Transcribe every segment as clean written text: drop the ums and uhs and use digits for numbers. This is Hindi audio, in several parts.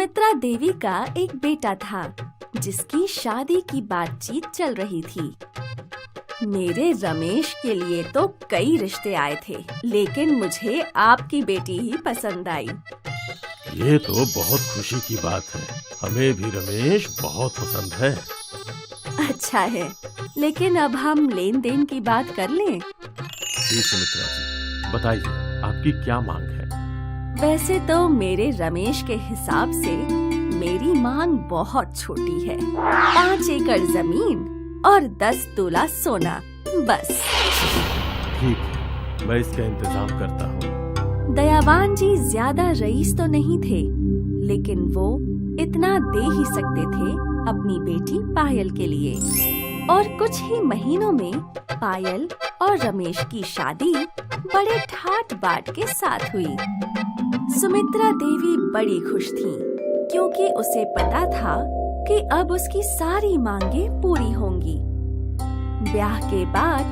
सुमित्रा देवी का एक बेटा था जिसकी शादी की बातचीत चल रही थी। मेरे रमेश के लिए तो कई रिश्ते आए थे, लेकिन मुझे आपकी बेटी ही पसंद आई। ये तो बहुत खुशी की बात है। हमें भी रमेश बहुत पसंद है। अच्छा है, लेकिन अब हम लेन देन की बात कर लें। जी सुमित्रा जी, बताइए आपकी क्या मांग है? वैसे तो मेरे रमेश के हिसाब से मेरी मांग बहुत छोटी है। 5 एकड़ जमीन और 10 तोला सोना, बस। ठीक है, मैं इसका इंतजाम करता हूँ। दयावान जी ज्यादा रईस तो नहीं थे, लेकिन वो इतना दे ही सकते थे अपनी बेटी पायल के लिए। और कुछ ही महीनों में पायल और रमेश की शादी बड़े ठाट बाट के साथ हुई। सुमित्रा देवी बड़ी खुश थी, क्योंकि उसे पता था कि अब उसकी सारी मांगें पूरी होंगी। ब्याह के बाद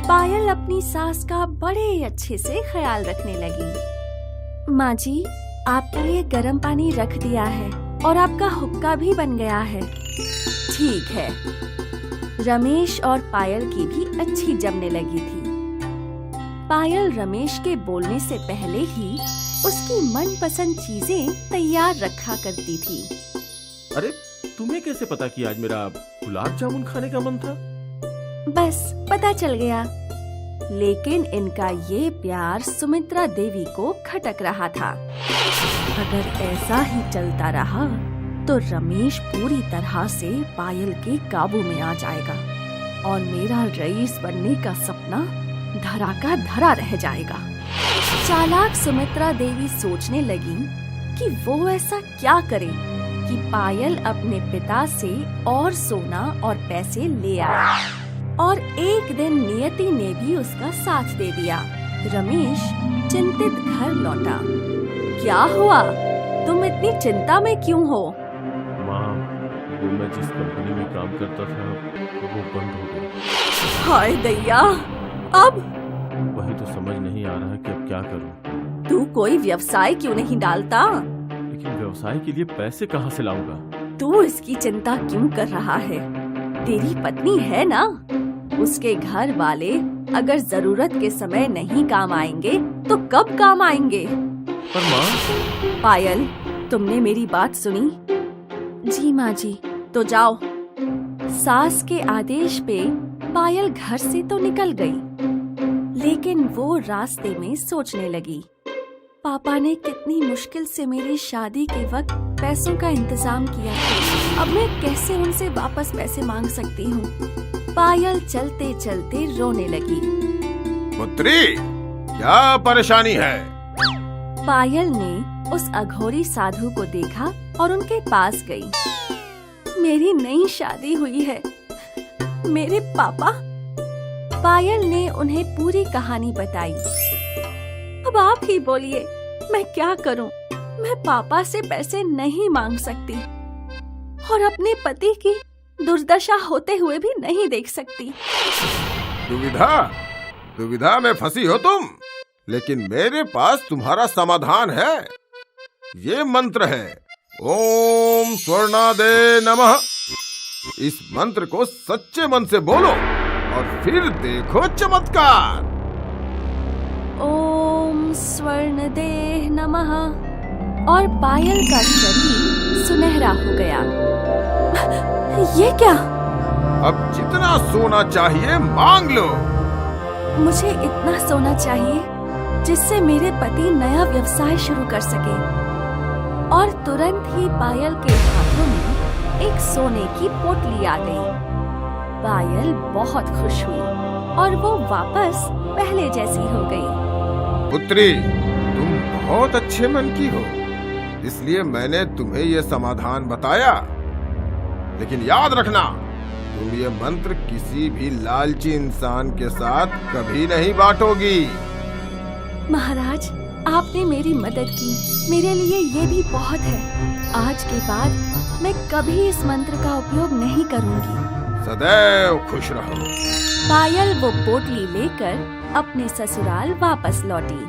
पायल अपनी सास का बड़े अच्छे से ख्याल रखने लगी। माँ जी, आपके लिए गर्म पानी रख दिया है और आपका हुक्का भी बन गया है। ठीक है। रमेश और पायल की भी अच्छी जमने लगी थी। पायल रमेश के बोलने से पहले ही उसकी मनपसंद चीजें तैयार रखा करती थी। अरे, तुम्हें कैसे पता कि आज मेरा गुलाब जामुन खाने का मन था? बस पता चल गया। लेकिन इनका ये प्यार सुमित्रा देवी को खटक रहा था। अगर ऐसा ही चलता रहा तो रमेश पूरी तरह से पायल के काबू में आ जाएगा और मेरा रईस बनने का सपना धरा का धरा रह जाएगा। चालाक सुमित्रा देवी सोचने लगी कि वो ऐसा क्या करे कि पायल अपने पिता से और सोना और पैसे ले आए। और एक दिन नियति ने भी उसका साथ दे दिया। रमेश चिंतित घर लौटा। क्या हुआ? तुम इतनी चिंता में क्यों हो? माँ, वो मैं जिस कंपनी में काम करता था वो बंद हो गई। हाय दैया, अब? वही तो समझ नहीं आ रहा कि अब क्या करूं। तू कोई व्यवसाय क्यों नहीं डालता? लेकिन व्यवसाय के लिए पैसे कहाँ से लाऊंगा? तू इसकी चिंता क्यों कर रहा है? तेरी पत्नी है ना? उसके घर वाले अगर जरूरत के समय नहीं काम आएंगे तो कब काम आएंगे? पर माँ। पायल, तुमने मेरी बात सुनी? जी माँ जी। तो जाओ। सास के आदेश पे पायल घर से तो निकल गई, लेकिन वो रास्ते में सोचने लगी, पापा ने कितनी मुश्किल से मेरी शादी के वक्त पैसों का इंतजाम किया था। अब मैं कैसे उनसे वापस पैसे मांग सकती हूँ? पायल चलते चलते रोने लगी। पुत्री, क्या परेशानी है? पायल ने उस अघोरी साधु को देखा और उनके पास गई। मेरी नई शादी हुई है। मेरे पापा। पायल ने उन्हें पूरी कहानी बताई। अब आप ही बोलिए, मैं क्या करूं? मैं पापा से पैसे नहीं मांग सकती और अपने पति की दुर्दशा होते हुए भी नहीं देख सकती। दुविधा में फंसी हो तुम, लेकिन मेरे पास तुम्हारा समाधान है। ये मंत्र है, ओम स्वर्णादे नमः। इस मंत्र को सच्चे मन से बोलो और फिर देखो चमत्कार। ओम स्वर्णदेह नमः। और पायल का शरीर सुनहरा हो गया। ये क्या? अब जितना सोना चाहिए मांग लो। मुझे इतना सोना चाहिए जिससे मेरे पति नया व्यवसाय शुरू कर सके। और तुरंत ही पायल के हाथों में एक सोने की पोटली आ गई। पायल बहुत खुश हुई और वो वापस पहले जैसी हो गई। पुत्री, तुम बहुत अच्छे मन की हो, इसलिए मैंने तुम्हें ये समाधान बताया। लेकिन याद रखना, तुम ये मंत्र किसी भी लालची इंसान के साथ कभी नहीं बांटोगी। महाराज, आपने मेरी मदद की, मेरे लिए ये भी बहुत है। आज के बाद मैं कभी इस मंत्र का उपयोग नहीं करूंगी। सदैव खुश रहो। पायल वो पोटली लेकर अपने ससुराल वापस लौटी।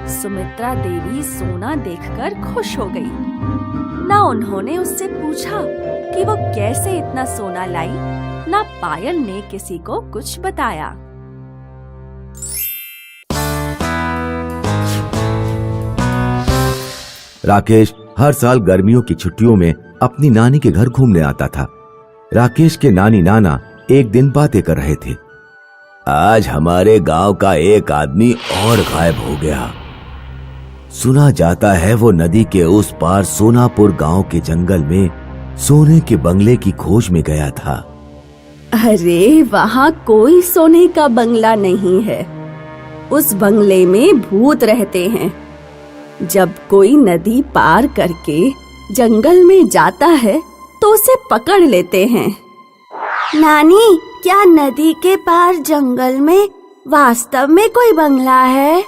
सुमित्रा देवी सोना देखकर खुश हो गई। ना उन्होंने उससे पूछा कि वो कैसे इतना सोना लाई, ना पायल ने किसी को कुछ बताया। राकेश हर साल गर्मियों की छुट्टियों में अपनी नानी के घर घूमने आता था। राकेश के नानी नाना एक दिन बातें कर रहे थे। आज हमारे गांव का एक आदमी और गायब हो गया। सुना जाता है वो नदी के उस पार सोनापुर गांव के जंगल में सोने के बंगले की खोज में गया था। अरे वहाँ कोई सोने का बंगला नहीं है। उस बंगले में भूत रहते हैं। जब कोई नदी पार करके जंगल में जाता है तो उसे पकड़ लेते हैं। नानी, क्या नदी के पार जंगल में वास्तव में कोई बंगला है?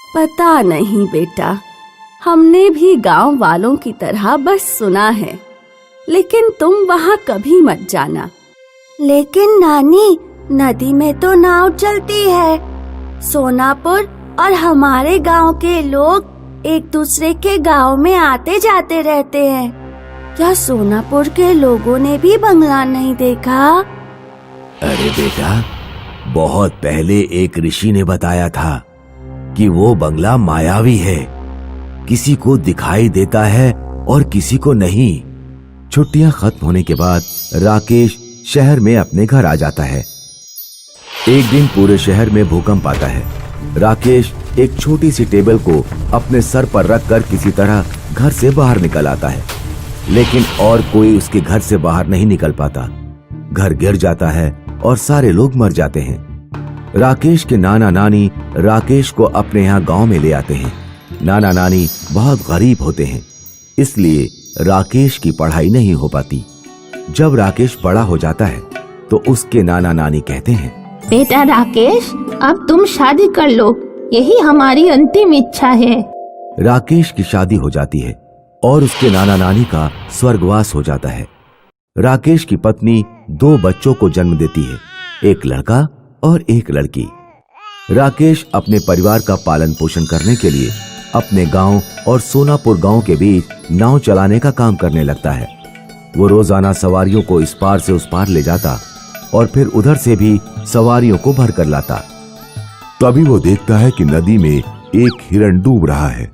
पता नहीं बेटा, हमने भी गांव वालों की तरह बस सुना है, लेकिन तुम वहाँ कभी मत जाना। लेकिन नानी, नदी में तो नाव चलती है। सोनापुर और हमारे गांव के लोग एक दूसरे के गांव में आते जाते रहते हैं। क्या सोनापुर के लोगों ने भी बंगला नहीं देखा? अरे बेटा, बहुत पहले एक ऋषि ने बताया था कि वो बंगला मायावी है, किसी को दिखाई देता है और किसी को नहीं। छुट्टियां खत्म होने के बाद राकेश शहर में अपने घर आ जाता है। एक दिन पूरे शहर में भूकंप आता है। राकेश एक छोटी सी टेबल को अपने सर पर रखकर किसी तरह घर से बाहर निकल आता है, लेकिन और कोई उसके घर से बाहर नहीं निकल पाता। घर गिर जाता है और सारे लोग मर जाते हैं। राकेश के नाना नानी राकेश को अपने यहाँ गांव में ले आते हैं। नाना नानी बहुत गरीब होते हैं, इसलिए राकेश की पढ़ाई नहीं हो पाती। जब राकेश बड़ा हो जाता है तो उसके नाना नानी कहते हैं, बेटा राकेश, अब तुम शादी कर लो, यही हमारी अंतिम इच्छा है। राकेश की शादी हो जाती है और उसके नाना नानी का स्वर्गवास हो जाता है। राकेश की पत्नी 2 बच्चों को जन्म देती है, एक लड़का और एक लड़की। राकेश अपने परिवार का पालन पोषण करने के लिए अपने गांव और सोनापुर गांव के बीच नाव चलाने का काम करने लगता है। वो रोजाना सवारियों को इस पार से उस पार ले जाता और फिर उधर से भी सवारियों को भर कर लाता। तभी वो देखता है कि नदी में एक हिरण डूब रहा है।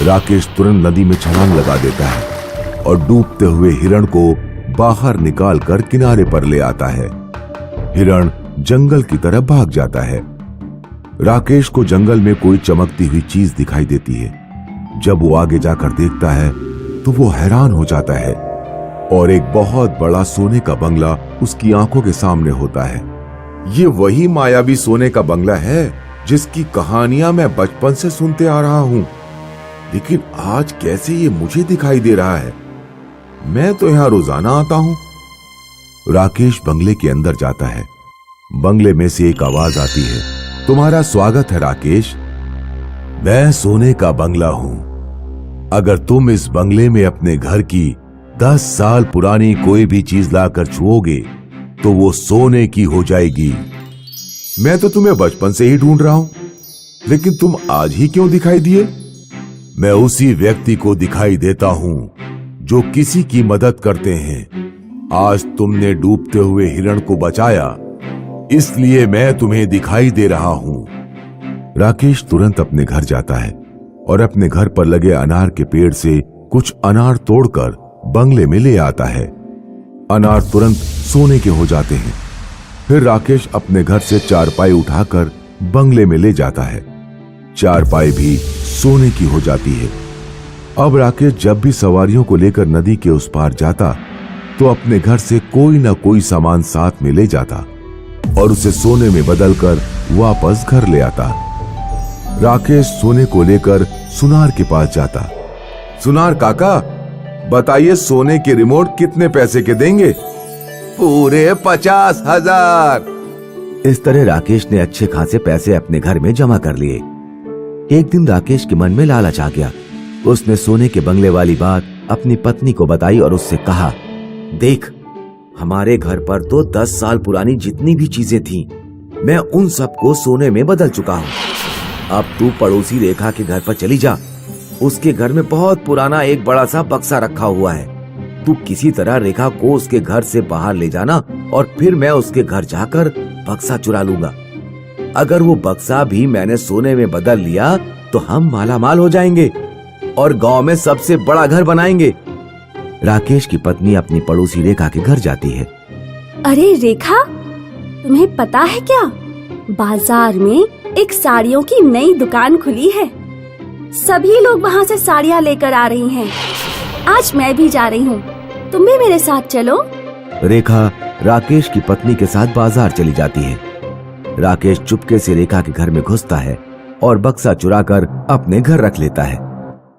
राकेश तुरंत नदी में छलांग लगा देता है और डूबते हुए हिरण को बाहर निकालकर किनारे पर ले आता है। हिरण जंगल की तरफ भाग जाता है। राकेश को जंगल में कोई चमकती हुई चीज दिखाई देती है। जब वो आगे जाकर देखता है तो वो हैरान हो जाता है और एक बहुत बड़ा सोने का बंगला उसकी आंखों के सामने होता है। ये वही मायावी सोने का बंगला है जिसकी कहानियां मैं बचपन से सुनते आ रहा हूं, लेकिन आज कैसे ये मुझे दिखाई दे रहा है? मैं तो यहां रोजाना आता हूं। राकेश बंगले के अंदर जाता है। बंगले में से एक आवाज आती है, तुम्हारा स्वागत है राकेश, मैं सोने का बंगला हूं। अगर तुम इस बंगले में अपने घर की 10 साल पुरानी कोई भी चीज लाकर छुओगे तो वो सोने की हो जाएगी। मैं तो तुम्हें बचपन से ही ढूंढ रहा हूं, लेकिन तुम आज ही क्यों दिखाई दिए? मैं उसी व्यक्ति को दिखाई देता हूं जो किसी की मदद करते हैं। आज तुमने डूबते हुए हिरण को बचाया, इसलिए मैं तुम्हें दिखाई दे रहा हूं। राकेश तुरंत अपने घर जाता है और अपने घर पर लगे अनार के पेड़ से कुछ अनार तोड़कर बंगले में ले आता है। अनार तुरंत सोने के हो जाते हैं। फिर राकेश अपने घर से चारपाई उठाकर बंगले में ले जाता है। चारपाई भी सोने की हो जाती है। अब राकेश जब भी सवारियों को लेकर नदी के उस पार जाता तो अपने घर से कोई ना कोई सामान साथ में ले जाता और उसे सोने में बदलकर वापस घर ले आता। राकेश सोने को लेकर सुनार के पास जाता। सुनार काका, बताइए सोने के रिमोट कितने पैसे के देंगे? पूरे 50,000। इस तरह राकेश ने अच्छे खासे पैसे अपने घर में जमा कर लिए। एक दिन राकेश के मन में लालच आ गया। उसने सोने के बंगले वाली बात अपनी पत्नी को बताई और उससे कहा, देख, हमारे घर पर तो 10 साल पुरानी जितनी भी चीजें थीं, मैं उन सबको सोने में बदल चुका हूँ। अब तू पड़ोसी रेखा के घर पर चली जा। उसके घर में बहुत पुराना एक बड़ा सा बक्सा रखा हुआ है। तू किसी तरह रेखा को उसके घर से बाहर ले जाना और फिर मैं उसके घर जाकर बक्सा चुरा लूंगा। अगर वो बक्सा भी मैंने सोने में बदल लिया तो हम मालामाल हो जाएंगे और गांव में सबसे बड़ा घर बनाएंगे। राकेश की पत्नी अपनी पड़ोसी रेखा के घर जाती है। अरे रेखा, तुम्हें पता है क्या, बाजार में एक साड़ियों की नई दुकान खुली है। सभी लोग वहाँ से साड़ियाँ लेकर आ रही हैं। आज मैं भी जा रही हूँ, तुम भी मेरे साथ चलो। रेखा राकेश की पत्नी के साथ बाजार चली जाती है। राकेश चुपके से रेखा के घर में घुसता है और बक्सा चुराकर अपने घर रख लेता है।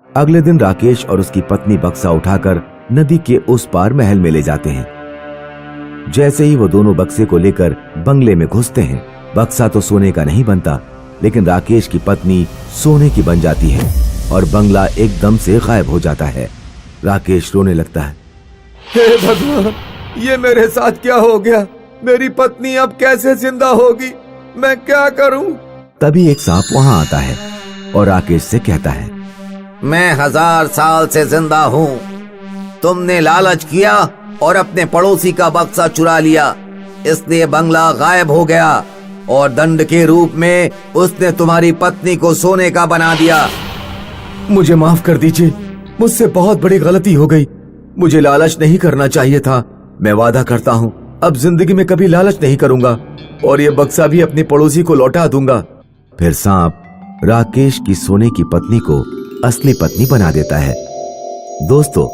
अगले दिन राकेश और उसकी पत्नी बक्सा उठाकर नदी के उस पार महल में ले जाते हैं। जैसे ही वो दोनों बक्से को लेकर बंगले में घुसते हैं, बक्सा तो सोने का नहीं बनता, लेकिन राकेश की पत्नी सोने की बन जाती है और बंगला एकदम से गायब हो जाता है। राकेश रोने लगता है। हे भगवान, ये मेरे साथ क्या हो गया? मेरी पत्नी अब कैसे जिंदा होगी? मैं क्या करूं? तभी एक सांप वहां आता है और राकेश से कहता है, मैं 1000 साल से जिंदा हूँ। तुमने लालच किया और अपने पड़ोसी का बक्सा चुरा लिया, इसलिए बंगला गायब हो गया और दंड के रूप में उसने तुम्हारी पत्नी को सोने का बना दिया। मुझे माफ कर दीजिए, मुझसे बहुत बड़ी गलती हो गई। मुझे लालच नहीं करना चाहिए था। मैं वादा करता हूँ अब जिंदगी में कभी लालच नहीं करूंगा और ये बक्सा भी अपनी पड़ोसी को लौटा दूंगा। फिर सांप राकेश की सोने की पत्नी को असली पत्नी बना देता है। दोस्तों,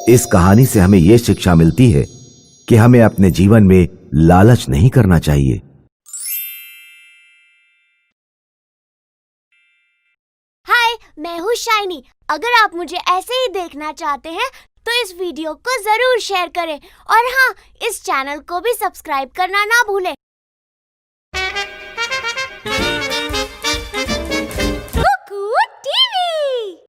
इस कहानी से हमें यह शिक्षा मिलती है कि हमें अपने जीवन में लालच नहीं करना चाहिए। हाय, मैं हूँ शाइनी। अगर आप मुझे ऐसे ही देखना चाहते हैं तो इस वीडियो को जरूर शेयर करें और हाँ, इस चैनल को भी सब्सक्राइब करना ना भूलें।